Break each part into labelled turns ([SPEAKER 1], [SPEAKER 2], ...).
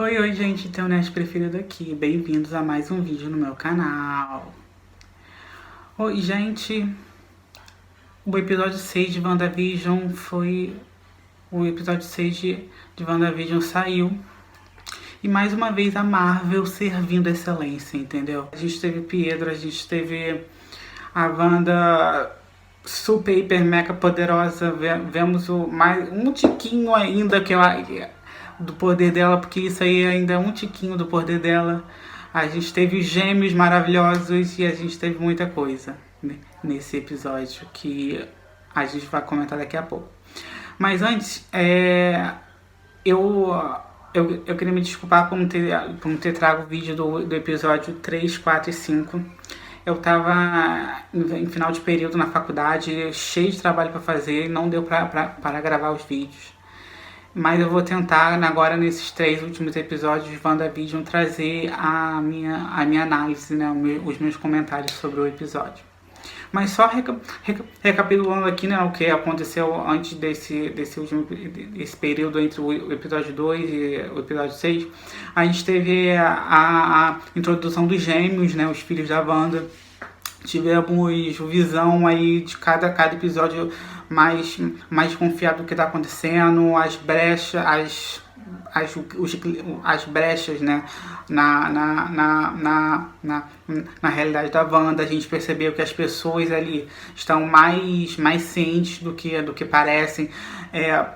[SPEAKER 1] Oi, gente, teu Nerd preferido aqui. Bem-vindos a mais um vídeo no meu canal. Oi, gente, o episódio 6 de WandaVision foi... O episódio 6 de WandaVision saiu. E mais uma vez a Marvel servindo excelência, entendeu? A gente teve Pietro, a gente teve a Wanda super, hiper, mega poderosa. Vemos um tiquinho ainda do poder dela, porque isso aí ainda é um tiquinho do poder dela. A gente teve gêmeos maravilhosos e a gente teve muita coisa nesse episódio que a gente vai comentar daqui a pouco. Mas antes, eu queria me desculpar por não ter trago o vídeo do episódio 3, 4 e 5. Eu tava em final de período na faculdade, cheio de trabalho para fazer e não deu para gravar os vídeos. Mas eu vou tentar agora nesses 3 últimos episódios de WandaVision trazer a minha análise, né, os meus comentários sobre o episódio. Mas só recapitulando aqui, né, o que aconteceu antes desse período entre o episódio 2 e o episódio 6, a gente teve a introdução dos gêmeos, né, os filhos da Wanda. Tivemos visão aí de cada episódio mais confiado do que está acontecendo, as brechas, as brechas, né, na realidade da Wanda. A gente percebeu que as pessoas ali estão mais cientes do que parecem.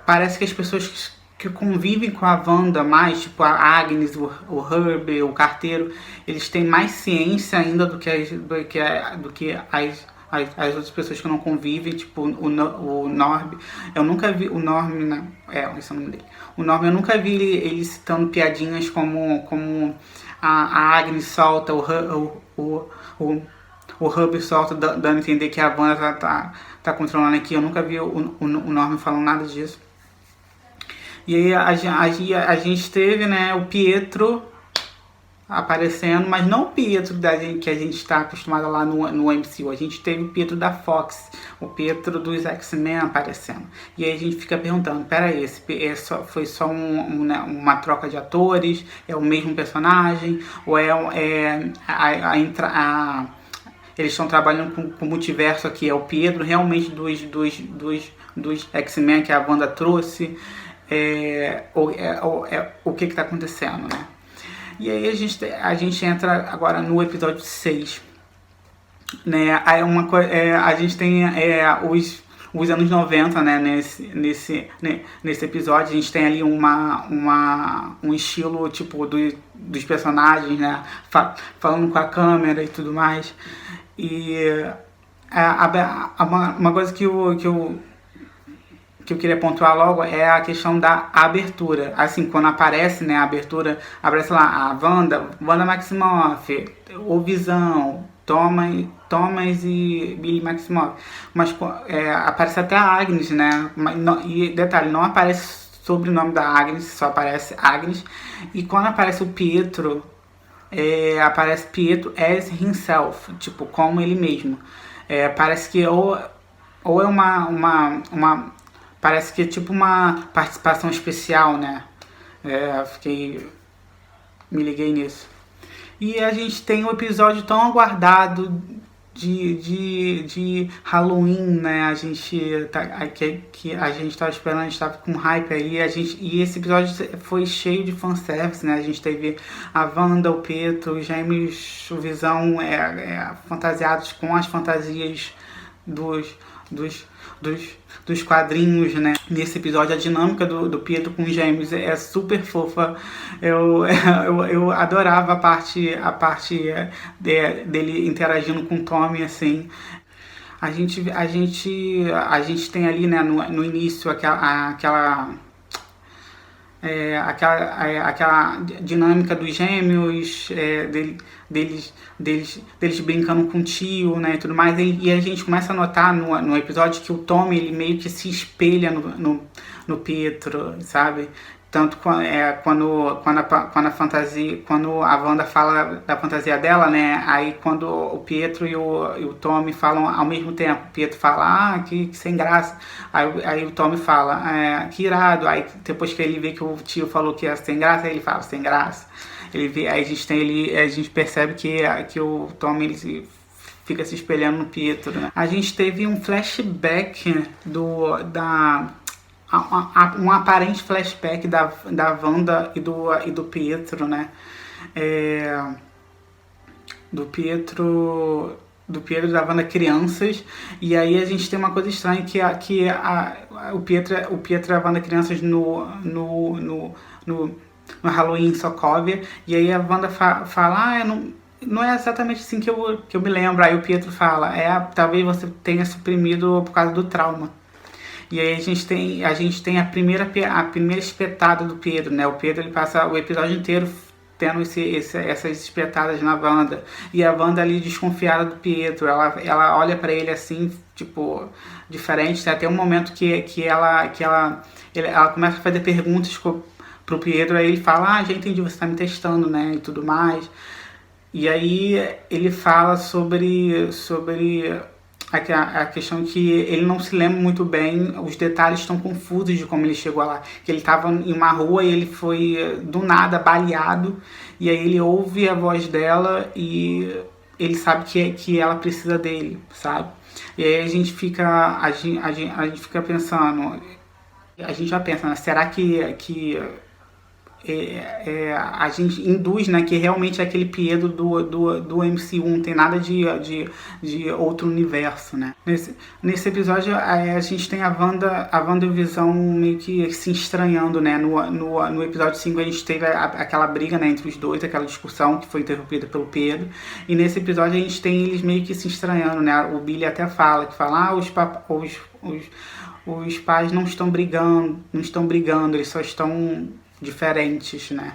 [SPEAKER 1] Parece que as pessoas que convivem com a Wanda mais, tipo a Agnes, o Herb, o carteiro, eles têm mais ciência ainda do que as outras pessoas que não convivem, tipo o Norb. Eu nunca vi o Norm, né? Esse é o nome dele. O Norm, eu nunca vi ele citando piadinhas como a Agnes solta, o Hub solta, dando a entender que a Wanda tá controlando aqui. Eu nunca vi o Norm falando nada disso. E aí a gente teve, né, o Pietro aparecendo, mas não o Pietro que a gente está acostumado lá no MCU. A gente teve o Pietro da Fox, o Pietro dos X-Men aparecendo. E aí a gente fica perguntando, peraí, foi só uma troca de atores? É o mesmo personagem? Ou eles estão trabalhando com o multiverso aqui? É o Pietro realmente dos X-Men que a Wanda trouxe? O que está acontecendo, né? E aí a gente entra agora no episódio 6, né? A gente tem os anos 90, né? Nesse episódio a gente tem ali um estilo tipo dos personagens, né? Falando com a câmera e tudo mais. E uma coisa que eu queria pontuar logo é a questão da abertura. Assim, quando aparece, né, a abertura, aparece lá a Wanda Maximoff, o Visão, Thomas e Billy Maximoff. Mas aparece até a Agnes, né? E detalhe, não aparece o sobrenome da Agnes, só aparece Agnes. E quando aparece o Pietro, aparece Pietro as himself, tipo, como ele mesmo. Parece que ou é parece que é tipo uma participação especial, né? Me liguei nisso. E a gente tem um episódio tão aguardado de Halloween, né? A gente tava esperando, a gente tava com hype aí. E esse episódio foi cheio de fanservice, né? A gente teve a Wanda, o Pietro, os gêmeos, o Visão fantasiados com as fantasias dos quadrinhos, né? Nesse episódio, a dinâmica do Pietro com os gêmeos é super fofa. Eu adorava a parte dele interagindo com o Tommy, assim. A gente tem ali, né, no início aquela dinâmica dos gêmeos, deles brincando com o tio, né, e tudo mais, e a gente começa a notar no episódio que o Tommy, ele meio que se espelha no Pietro, sabe? tanto quando a Wanda fala da fantasia dela, né? Aí quando o Pietro e o Tommy falam ao mesmo tempo, o Pietro fala, que sem graça. Aí o Tommy fala, que irado. Aí depois que ele vê que o tio falou que é sem graça, aí ele fala, sem graça. Ele vê, aí a gente percebe que o Tommy ele fica se espelhando no Pietro, né? A gente teve um flashback um aparente flashback da Wanda e do Pietro, né? Do Pietro e da Wanda crianças, e aí a gente tem uma coisa estranha o Pietro e a Wanda crianças no Halloween em Sokovia, e aí a Wanda fala, não é exatamente assim que eu me lembro. Aí o Pietro fala, talvez você tenha suprimido por causa do trauma. E aí a gente tem a primeira espetada do Pedro, né? O Pedro ele passa o episódio inteiro tendo essas espetadas na Wanda. E a Wanda ali desconfiada do Pietro, ela olha pra ele assim, tipo, diferente. Tem até um momento que ela começa a fazer perguntas pro Pietro, aí ele fala, já entendi, você tá me testando, né? E tudo mais. E aí ele fala sobre a questão que ele não se lembra muito bem, os detalhes estão confusos de como ele chegou lá. Que ele estava em uma rua e ele foi do nada baliado, e aí ele ouve a voz dela e ele sabe que ela precisa dele, sabe? E aí a gente fica pensando, a gente já pensa, né? Será que a gente induz, né, que realmente é aquele Pietro do MCU, não tem nada de outro universo, né? Nesse episódio a gente tem a Wanda e o Visão meio que se estranhando, né? No episódio 5 a gente teve aquela briga, né, entre os dois, aquela discussão que foi interrompida pelo Pedro, e nesse episódio a gente tem eles meio que se estranhando, né? O Billy até fala, os pais não estão brigando, eles só estão diferentes, né?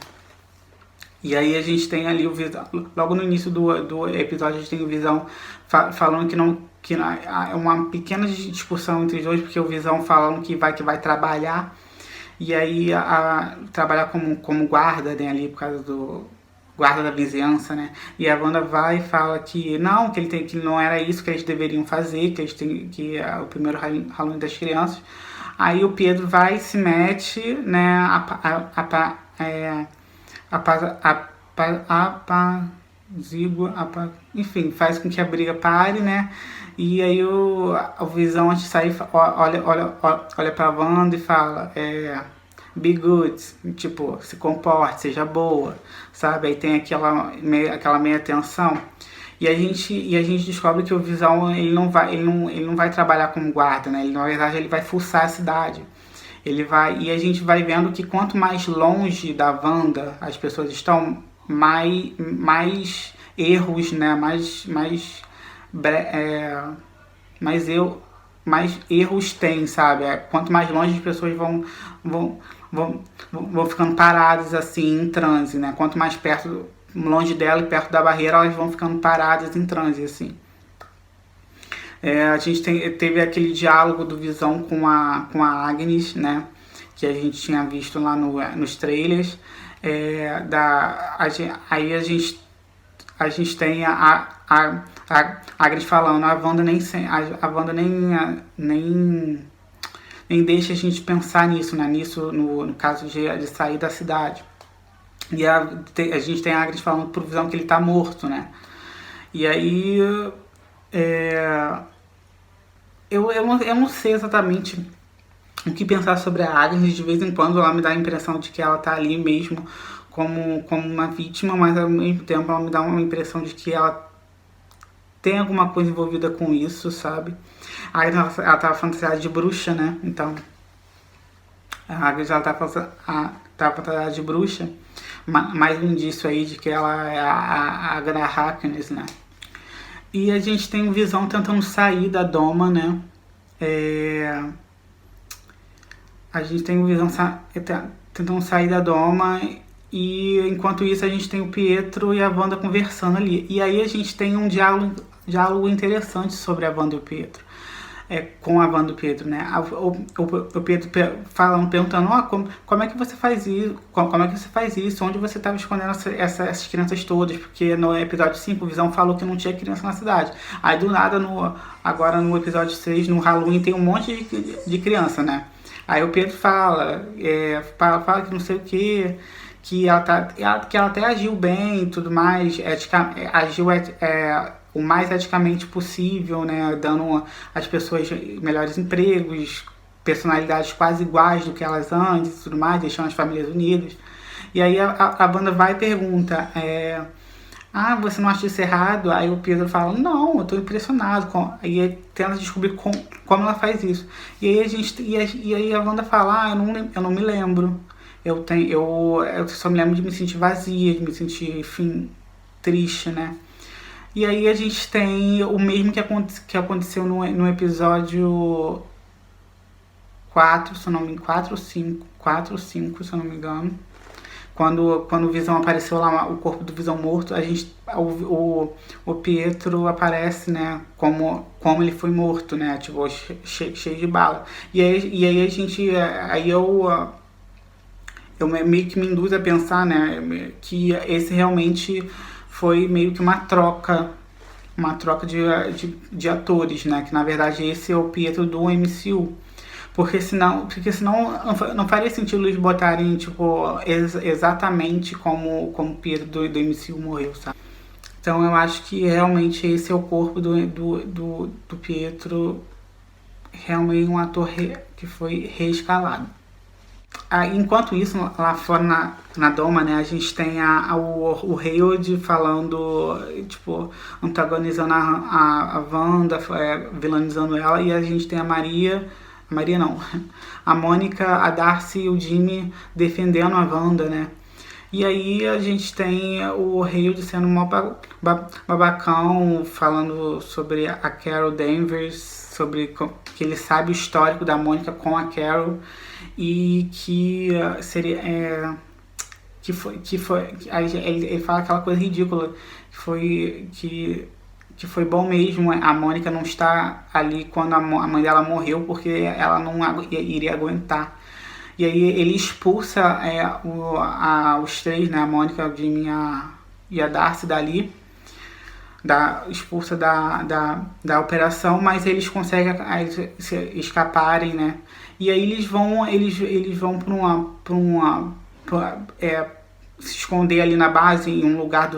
[SPEAKER 1] E aí a gente tem ali o Visão, logo no início do episódio a gente tem o Visão falando que é uma pequena discussão entre os dois, porque o Visão falando que vai trabalhar, e aí trabalhar como guarda, né, ali por causa do guarda da vizinhança, né? E a Wanda vai e fala que não era isso que eles deveriam fazer, que é o primeiro Halloween das crianças. Aí o Pedro vai, se mete, né, enfim, faz com que a briga pare, né? E aí o Visão, antes de sair, olha pra Wanda e fala, be good, tipo, se comporte, seja boa, sabe? Aí tem aquela meia tensão. E a gente descobre que o Visão ele não vai trabalhar como guarda, né? Na verdade ele vai fuçar a cidade. E a gente vai vendo que quanto mais longe da Wanda as pessoas estão, mais erros, né? Mais erros tem, sabe? Quanto mais longe as pessoas vão ficando paradas assim em transe, né? Quanto mais longe dela e perto da barreira, elas vão ficando paradas em transe, assim. A gente teve aquele diálogo do Visão com a Agnes, né? Que a gente tinha visto lá nos trailers. Aí a gente tem a Agnes falando, a Wanda nem deixa a gente pensar nisso, né? No caso de sair da cidade. E a gente tem a Agnes falando pro Visão que ele tá morto, né? E aí eu não sei exatamente o que pensar sobre a Agnes. De vez em quando ela me dá a impressão de que ela tá ali mesmo como uma vítima, mas ao mesmo tempo ela me dá uma impressão de que ela tem alguma coisa envolvida com isso, sabe? A Agnes, ela tava fantasiada de bruxa, né? Então a Agnes, ela tava fantasiada de bruxa, mais um indício aí de que ela é a Agatha Harkness, né? E a gente tem o Visão tentando sair da Doma, né? A gente tem o Visão tentando sair da Doma, e enquanto isso a gente tem o Pietro e a Wanda conversando ali. E aí a gente tem um diálogo interessante sobre a Wanda e o Pietro. com a Wanda do Pedro, né? O Pedro falando, perguntando, como é que você faz isso? Como é que você faz isso? Onde você estava escondendo essas crianças todas? Porque no episódio 5 o Visão falou que não tinha criança na cidade. Aí do nada, agora no episódio 6, no Halloween, tem um monte de criança, né? Aí o Pedro fala que não sei o que ela até agiu bem e tudo mais, agiu o mais eticamente possível, né, dando às pessoas melhores empregos, personalidades quase iguais do que elas antes e tudo mais, deixando as famílias unidas. E aí a banda vai e pergunta, você não acha isso errado? Aí o Pedro fala, não, eu tô impressionado. Aí tenta descobrir como ela faz isso. E aí a Wanda fala, eu não me lembro. Eu só me lembro de me sentir vazia, de me sentir, enfim, triste, né? E aí a gente tem o mesmo que aconteceu no episódio 4, se eu não me engano, 4 ou 5, se eu não me engano. Quando o Visão apareceu lá, o corpo do Visão morto, o Pietro aparece, né, como ele foi morto, né, tipo, cheio de bala. E aí a gente, eu meio que me induz a pensar, né, que esse realmente foi meio que uma troca de atores, né, que na verdade esse é o Pietro do MCU. Porque senão não faria sentido eles botarem, tipo, exatamente como o Pietro do MCU morreu, sabe? Então eu acho que realmente esse é o corpo do Pietro, realmente um ator que foi reescalado. Enquanto isso, lá fora na Doma, né, a gente tem o Hayward falando, tipo, antagonizando a Wanda, vilanizando ela, e a gente tem a Maria não, a Mônica, a Darcy e o Jimmy defendendo a Wanda, né? E aí a gente tem o Hayward sendo um babacão, falando sobre a Carol Danvers, sobre que ele sabe o histórico da Mônica com a Carol e que seria ele fala aquela coisa ridícula que foi bom mesmo a Mônica não estar ali quando a mãe dela morreu, porque ela não iria aguentar. E aí ele expulsa os três, né, a Mônica, o Jimmy e a Darcy dali, expulsa da operação, mas eles conseguem escaparem, né? E aí eles vão se esconder ali na base, em um lugar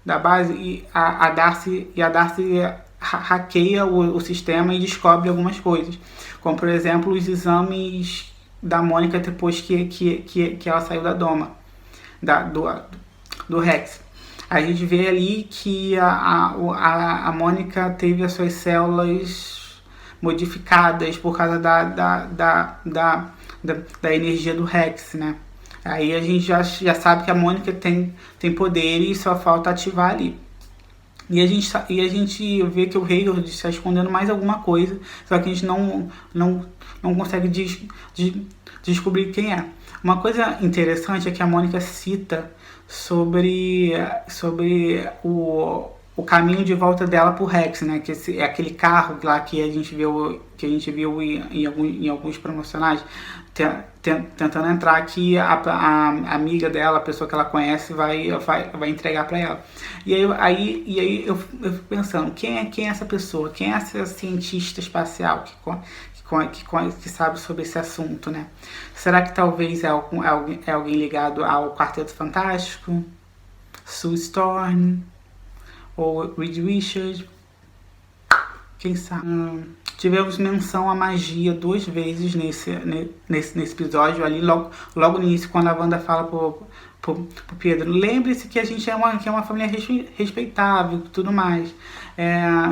[SPEAKER 1] da base, e a Darcy hackeia o sistema e descobre algumas coisas, como por exemplo os exames da Mônica depois que ela saiu da Doma, do Rex. A gente vê ali que a Mônica teve as suas células modificadas por causa da energia do Rex, né? Aí a gente já sabe que a Mônica tem poder e só falta ativar ali. E a gente vê que o Hayward está escondendo mais alguma coisa, só que a gente não consegue descobrir quem é. Uma coisa interessante é que a Mônica cita sobre o caminho de volta dela pro Rex, né? Que é aquele carro lá que a gente viu em alguns promocionais, tentando entrar, que a amiga dela, a pessoa que ela conhece, vai entregar para ela. E aí eu fico pensando, quem é essa pessoa? Quem é essa cientista espacial que sabe sobre esse assunto, né? Será que talvez é alguém ligado ao Quarteto Fantástico? Sue Storm? Ou Reed Richards? Quem sabe? Tivemos menção à magia 2 vezes nesse episódio, ali logo no início, quando a Wanda fala pro Pedro, lembre-se que a gente é uma família respeitável e tudo mais,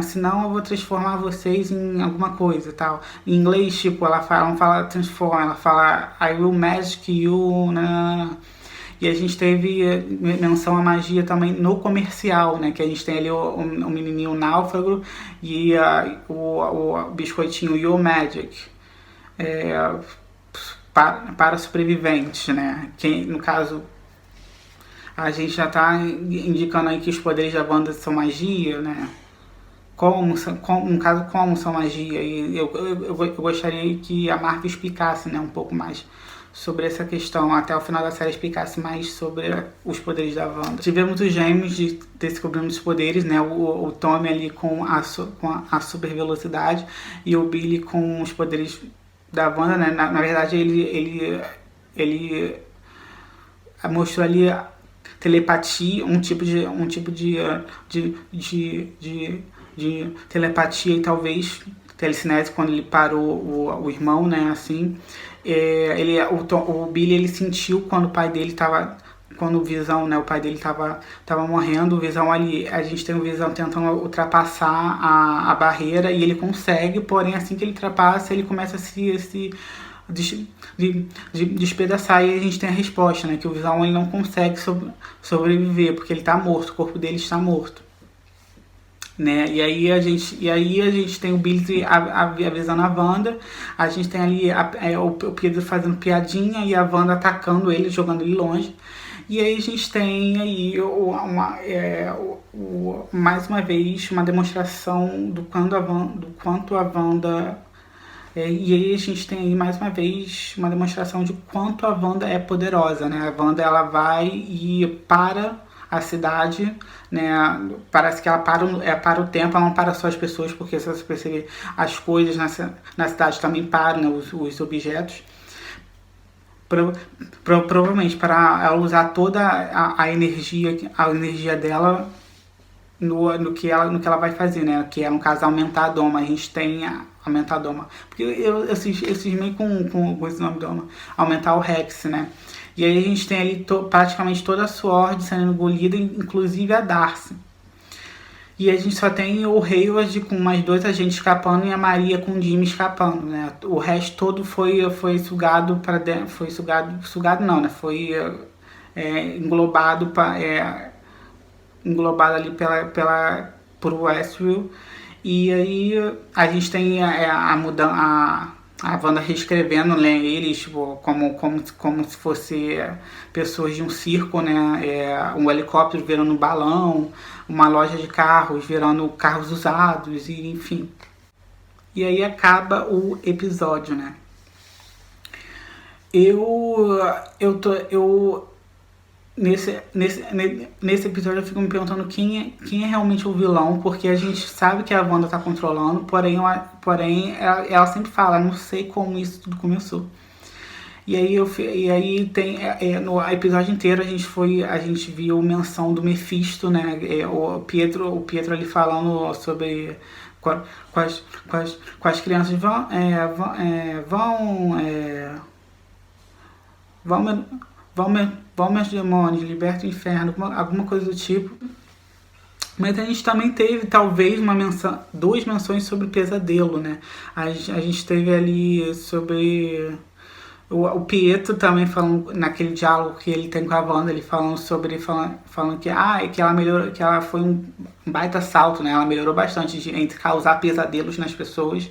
[SPEAKER 1] senão eu vou transformar vocês em alguma coisa, tal. Em inglês, tipo, ela não fala transform, ela fala I will magic you, E a gente teve menção à magia também no comercial, né? Que a gente tem ali o menininho náufrago e o biscoitinho Your Magic, para sobreviventes, né? Que, no caso, a gente já tá indicando aí que os poderes da Wanda são magia, né? no caso, como são magia. E eu gostaria que a Marvel explicasse, né, um pouco mais sobre essa questão, até o final da série explicasse mais sobre os poderes da Wanda. Tivemos os gêmeos descobrindo os poderes, né, o Tommy ali com a super velocidade e o Billy com os poderes da Wanda, né, na verdade ele mostrou ali telepatia, um tipo de telepatia e talvez telecinese quando ele parou o irmão, né, assim. O Billy, ele sentiu quando o pai dele tava, quando o Visão, né, o pai dele tava morrendo, o Visão ali, a gente tem o Visão tentando ultrapassar a barreira e ele consegue, porém assim que ele ultrapassa, ele começa a se despedaçar e a gente tem a resposta, né, que o Visão ele não consegue sobreviver porque ele tá morto, o corpo dele está morto. Né? E aí a gente tem o Billy avisando a Wanda, a gente tem ali o Pedro fazendo piadinha e a Wanda atacando ele, jogando ele longe. E aí a gente tem aí mais uma vez uma demonstração do quanto a Wanda e aí a gente tem aí mais uma vez uma demonstração de quanto a Wanda é poderosa, né? A Wanda ela vai e para a cidade, né? Parece que ela para o tempo, ela não para só as pessoas, porque se você perceber, as coisas na cidade também param, né? Os objetos. Provavelmente para ela usar toda a energia dela no que ela vai fazer, né? Que é, no caso, aumentar a doma. A gente tem aumentar a doma. Porque eu cismei com esse nome doma. Aumentar o Rex, né? E aí a gente tem ali praticamente toda a Sword sendo engolida, inclusive a Darcy. E a gente só tem o Hayward com mais 2 agentes escapando e a Maria com o Jimmy escapando, né? O resto todo foi sugado para dentro. Foi sugado não, né? Foi englobado ali por Westview. E aí a gente tem a Wanda reescrevendo, né, eles tipo, como se fosse pessoas de um circo, né, um helicóptero virando um balão, uma loja de carros virando carros usados, e enfim. E aí acaba o episódio, né. Nesse episódio eu fico me perguntando quem é realmente o vilão, porque a gente sabe que a Wanda tá controlando, porém ela sempre fala, não sei como isso tudo começou. E aí tem no episódio inteiro a gente viu menção do Mephisto, né? O Pietro ali falando sobre quais crianças vão meus demônios, liberta o inferno, alguma coisa do tipo. Mas a gente também teve, talvez, 2 menções sobre pesadelo, né? A gente teve ali sobre o Pietro também falando, naquele diálogo que ele tem com a Wanda, ele falando que ela melhorou, que ela foi um baita salto, né? Ela melhorou bastante entre causar pesadelos nas pessoas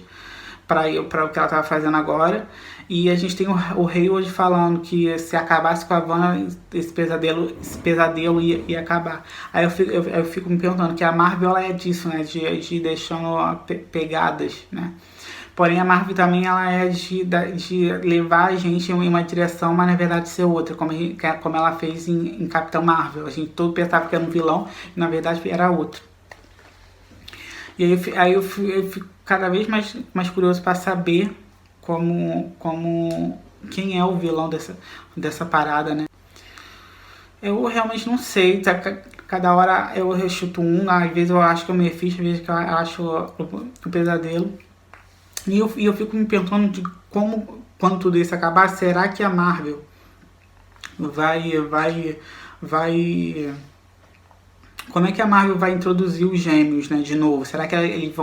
[SPEAKER 1] para o que ela estava fazendo agora. E a gente tem o Hayward falando que se acabasse com a Wanda, esse pesadelo ia acabar. Aí eu fico me perguntando que a Marvel ela é disso, né? De deixando pegadas, né? Porém, a Marvel também ela é de levar a gente em uma direção, mas na verdade ser outra, como ela fez em Capitão Marvel. A gente todo pensava que era um vilão, e na verdade era outro. E aí eu fico cada vez mais curioso para saber quem é o vilão dessa parada, né? Eu realmente não sei, tá? Cada hora eu chuto às vezes eu acho que é o Mephisto, às vezes que eu acho o pesadelo. E eu fico me perguntando de quando tudo isso acabar, será que a Marvel vai como é que a Marvel vai introduzir os gêmeos, né, de novo? Será que ele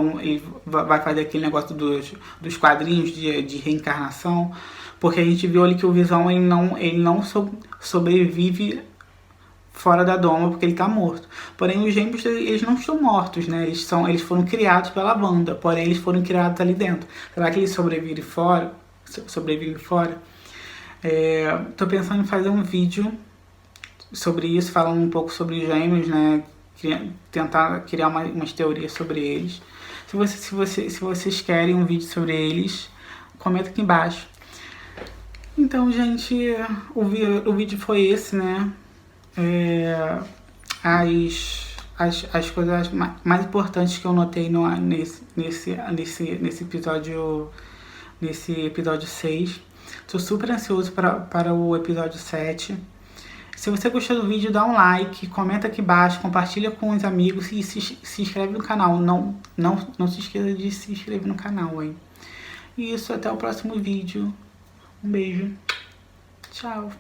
[SPEAKER 1] vai fazer aquele negócio dos quadrinhos de reencarnação? Porque a gente viu ali que o Visão ele não sobrevive fora da doma porque ele tá morto. Porém, os gêmeos eles não estão mortos, né? Eles foram criados pela Wanda, porém eles foram criados ali dentro. Será que eles sobrevivem fora? Tô pensando em fazer um vídeo sobre isso, falando um pouco sobre os gêmeos, né? tentar criar umas teorias sobre eles. Se vocês querem um vídeo sobre eles, comenta aqui embaixo. Então, gente, o vídeo foi esse, né? As coisas mais importantes que eu notei nesse episódio 6. Tô super ansioso para o episódio 7. Se você gostou do vídeo, dá um like, comenta aqui embaixo, compartilha com os amigos e se inscreve no canal. Não se esqueça de se inscrever no canal, hein? E isso, até o próximo vídeo. Um beijo. Tchau.